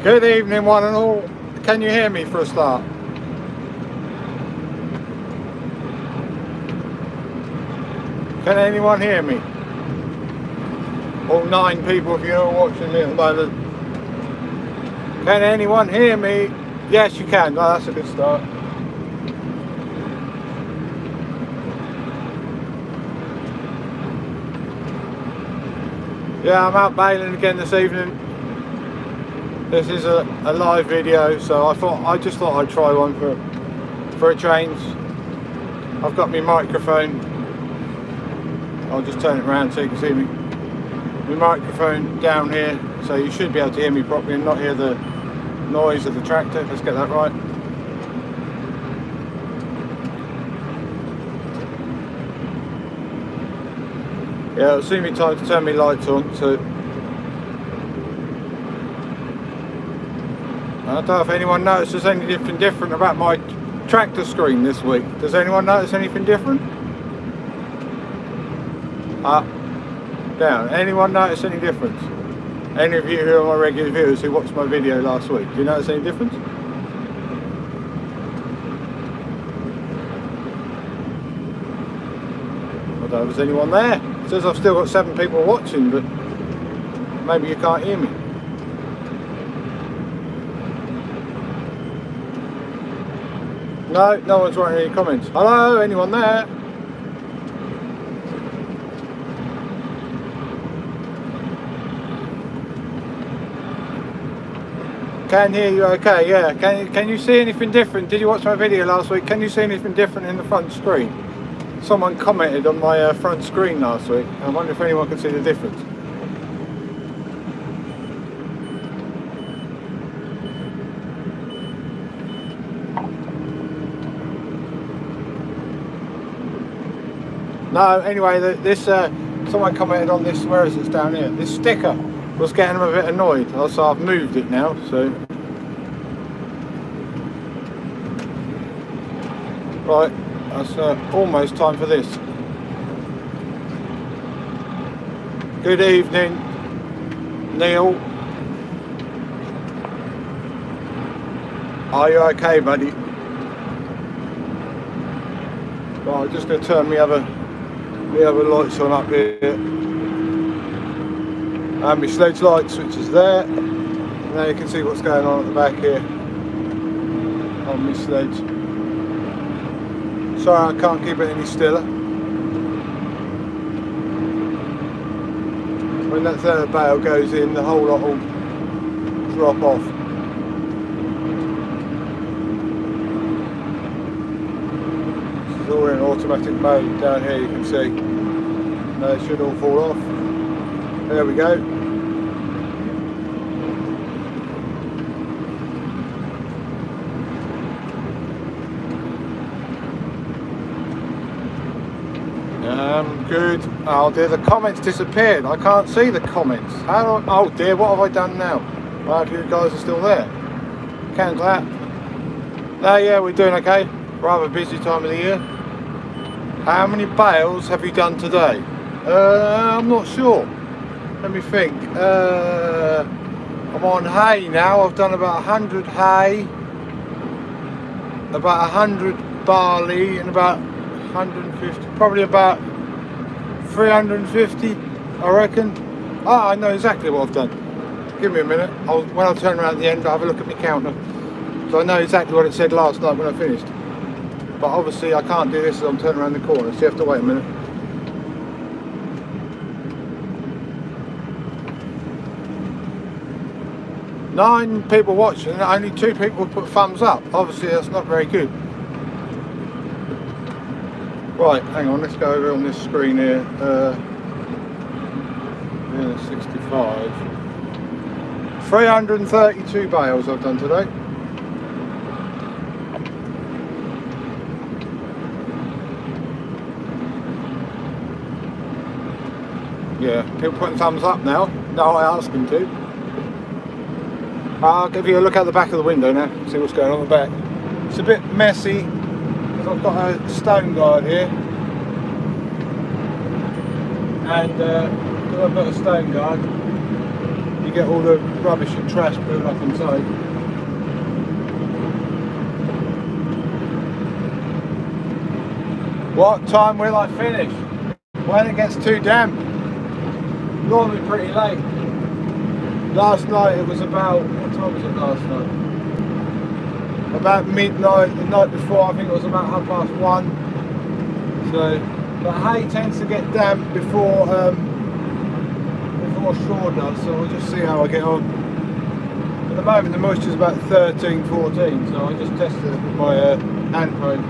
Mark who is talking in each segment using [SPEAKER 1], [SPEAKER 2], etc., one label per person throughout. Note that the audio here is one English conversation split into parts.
[SPEAKER 1] Good evening, one and all. Can you hear me for a start? Can anyone hear me? All 9 people of you are watching me at the moment. Can anyone hear me? Yes, you can. Oh, that's a good start. Yeah, I'm out bailing again this evening. This is a live video, so I just thought I'd try one for a change. I've got my microphone. I'll just turn it around so you can see me. My microphone down here, so you should be able to hear me properly and not hear the noise of the tractor. Let's get that right. Yeah, it'll soon be time to turn my lights on, so I don't know if anyone notices anything different about my tractor screen this week. Does anyone notice anything different? Up, down. Anyone notice any difference? Any of you who are my regular viewers who watched my video last week, do you notice any difference? I don't know if there's anyone there. It says I've still got 7 people watching, but maybe you can't hear me. No one's writing any comments. Hello, anyone there? Can hear you okay, yeah. Can you see anything different? Did you watch my video last week? Can you see anything different in the front screen? Someone commented on my front screen last week. I wonder if anyone can see the difference. No, anyway, this someone commented on this, where is it, down here? This sticker was getting them a bit annoyed, so I've moved it now, so. Right, that's almost time for this. Good evening, Neil. Are you okay, buddy? Right, I'm just going to turn the other lights on up here. And my sledge light switch is there. Now you can see what's going on at the back here on my sledge. Sorry, I can't keep it any stiller. When that third bale goes in, the whole lot will drop off. This is all in automatic mode down here, you can see. Now it should all fall off. There we go. Good. Oh dear, the comments disappeared. I can't see the comments. Oh dear, what have I done now? I hope you guys are still there. Can clap. Oh yeah, we're doing okay. Rather busy time of the year. How many bales have you done today? I'm not sure. Let me think. I'm on hay now. I've done about 100 hay, about 100 barley, and about 150, probably about 350, I reckon. Ah, I know exactly what I've done. Give me a minute. When I turn around at the end, I'll have a look at my counter. So I know exactly what it said last night when I finished. But obviously I can't do this as I'm turning around the corner, so you have to wait a minute. Nine people watching, only 2 people put thumbs up. Obviously that's not very good. Right, hang on, let's go over on this screen here. Yeah, 65. 332 bales I've done today. Yeah, people putting thumbs up now. No, I asked them to. I'll give you a look out the back of the window now, see what's going on the back. It's a bit messy. I've got a stone guard here, and because I've got a stone guard, you get all the rubbish and trash built up inside. What time will I finish? When it gets too damp. Normally pretty late. Last night it was about, what time was it last night? About midnight. The night before I think it was about 1:30. So, but hay tends to get damp before straw does, so we'll just see how I get on. At the moment the moisture is about 13, 14, so I just tested it with my hand probe.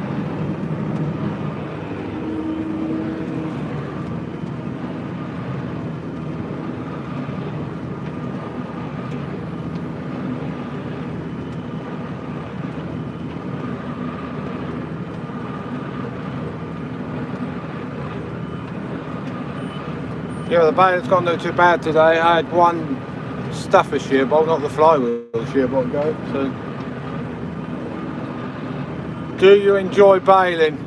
[SPEAKER 1] Yeah, the baler's gone not too bad today. I had one stuffer shear bolt, not the flywheel shear bolt go. So, do you enjoy baling?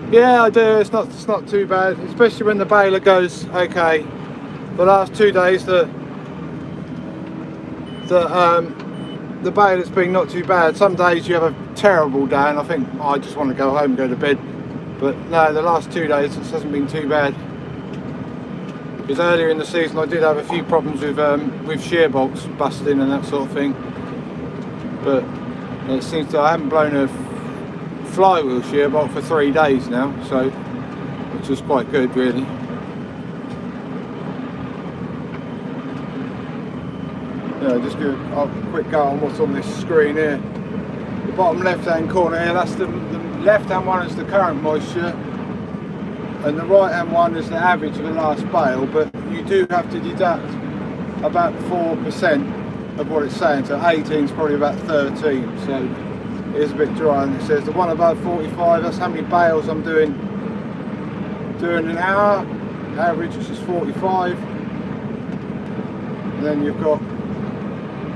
[SPEAKER 1] Yeah, I do. It's not too bad, especially when the baler goes okay. The last 2 days, the baler's been not too bad. Some days you have a terrible day, and I think I just want to go home and go to bed. But no, the last 2 days it hasn't been too bad. Because earlier in the season I did have a few problems with shear bolts busting and that sort of thing, but it seems that I haven't blown a flywheel shear bolt for 3 days now, so which is quite good really. Yeah, just give a quick go on what's on this screen here. The bottom left hand corner here, that's the left hand one is the current moisture, and the right hand one is the average of the last bale, but you do have to deduct about 4% of what it's saying, so 18 is probably about 13, so it is a bit dry. And it says the one above 45, that's how many bales I'm doing an hour, average which is 45. And then you've got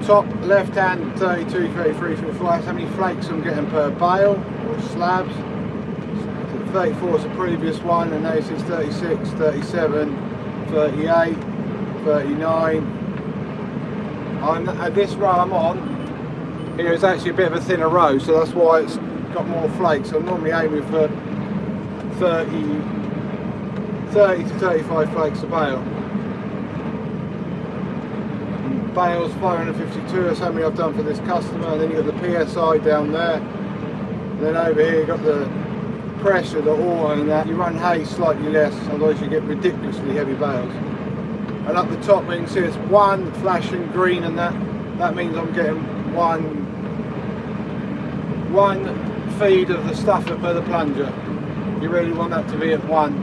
[SPEAKER 1] top left hand 32, 33, 34, that's how many flakes I'm getting per bale or slabs. 34 is the previous one, and now it says 36, 37, 38, 39. And this row I'm on here is actually a bit of a thinner row, so that's why it's got more flakes. I'm normally aiming for 30 to 35 flakes a bale. Bales 552, that's how many I've done for this customer. And then you've got the PSI down there. And then over here you've got the pressure, the auto, and that. You run hay slightly less, otherwise you get ridiculously heavy bales. And up the top you can see it's one flashing green, and that means I'm getting one feed of the stuffer per the plunger. You really want that to be at 1.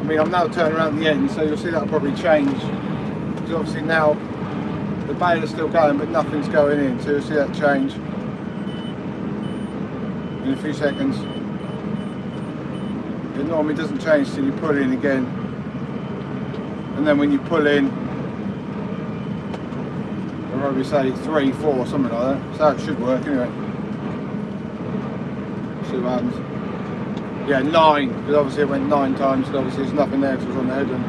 [SPEAKER 1] I mean, I'm now turning around the end, so you'll see that'll probably change, because obviously now the baler's still going but nothing's going in, so you'll see that change in a few seconds. It normally doesn't change till you pull in again, and then when you pull in, I'll probably say 3, 4, something like that. So it should work anyway. See what happens. Yeah, 9, because obviously it went 9 times, so obviously there's nothing there because it was on the headland.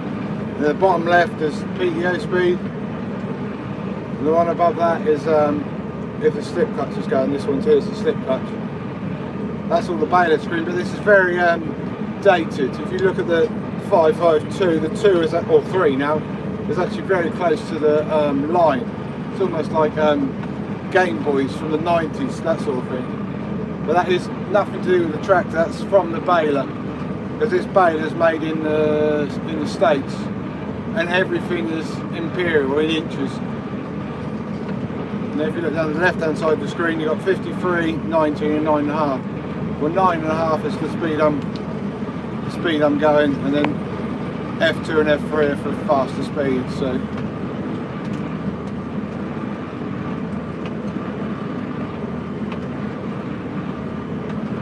[SPEAKER 1] And the bottom left is PTO speed. And the one above that is if the slip clutch is going. This one's here's the slip clutch. That's all the baler screen, but this is very dated. If you look at the 552, the 2 is or 3 now is actually very close to the line. It's almost like Game Boys from the 90s, that sort of thing. But that is nothing to do with the tractor. That's from the baler, because this baler is made in the States, and everything is imperial in inches. And if you look down the left hand side of the screen, you've got 53, 19 and 9.5. Well, 9.5 is the speed I'm going, and then F2 and F3 are for faster speed. So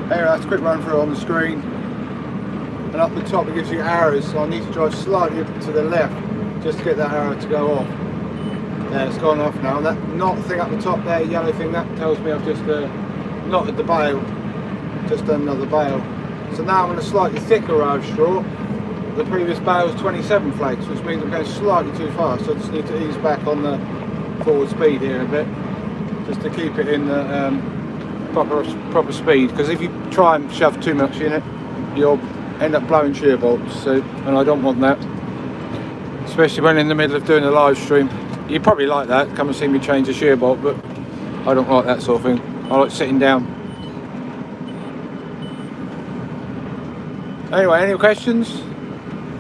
[SPEAKER 1] anyway, that's a quick run through on the screen. And up the top it gives you arrows, so I need to drive slightly to the left just to get that arrow to go off. Yeah, it's gone off now. And that knot thing up the top there, yellow thing, that tells me I've just knotted the bale, just done another bale. So now I'm on a slightly thicker row of straw. The previous bale was 27 flakes, which means I'm going slightly too fast, so I just need to ease back on the forward speed here a bit, just to keep it in the proper speed, because if you try and shove too much in it, you'll end up blowing shear bolts, so, and I don't want that, especially when in the middle of doing a live stream. You probably like that, come and see me change a shear bolt, but I don't like that sort of thing. I like sitting down. Anyway, any questions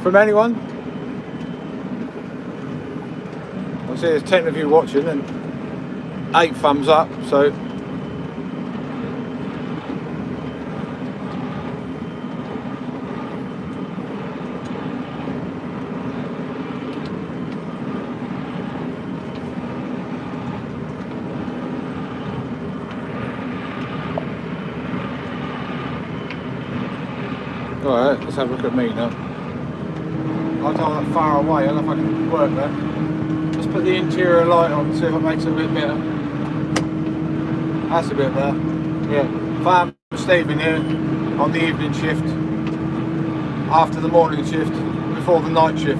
[SPEAKER 1] from anyone? I see there's 10 of you watching and 8 thumbs up, so alright, let's have a look at me now. I don't that far away, I don't know if I can work that. Let's put the interior light on, see if it makes it a bit better. That's a bit better. Yeah, Farm Stephen here on the evening shift, after the morning shift, before the night shift.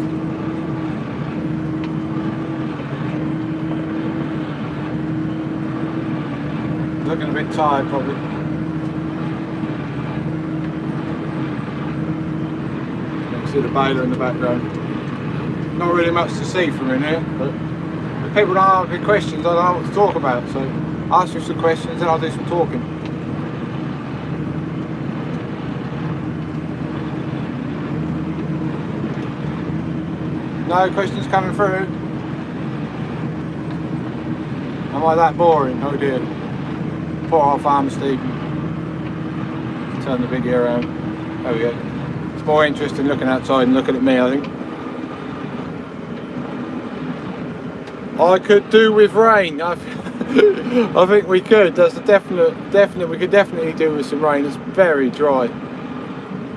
[SPEAKER 1] Looking a bit tired probably. See the baler in the background. Not really much to see from in here, but if people don't have any questions, I don't know what to talk about, so ask me some questions and I'll do some talking. No questions coming through? Am I that boring? Oh dear. Poor old Farmer Steve. Turn the video around. There we go. It's more interesting looking outside and looking at me, I think. I could do with rain. I think we could. That's a definite. We could definitely do with some rain. It's very dry.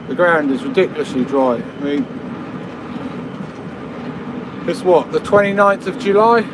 [SPEAKER 1] The ground is ridiculously dry. I mean, it's what, the 29th of July?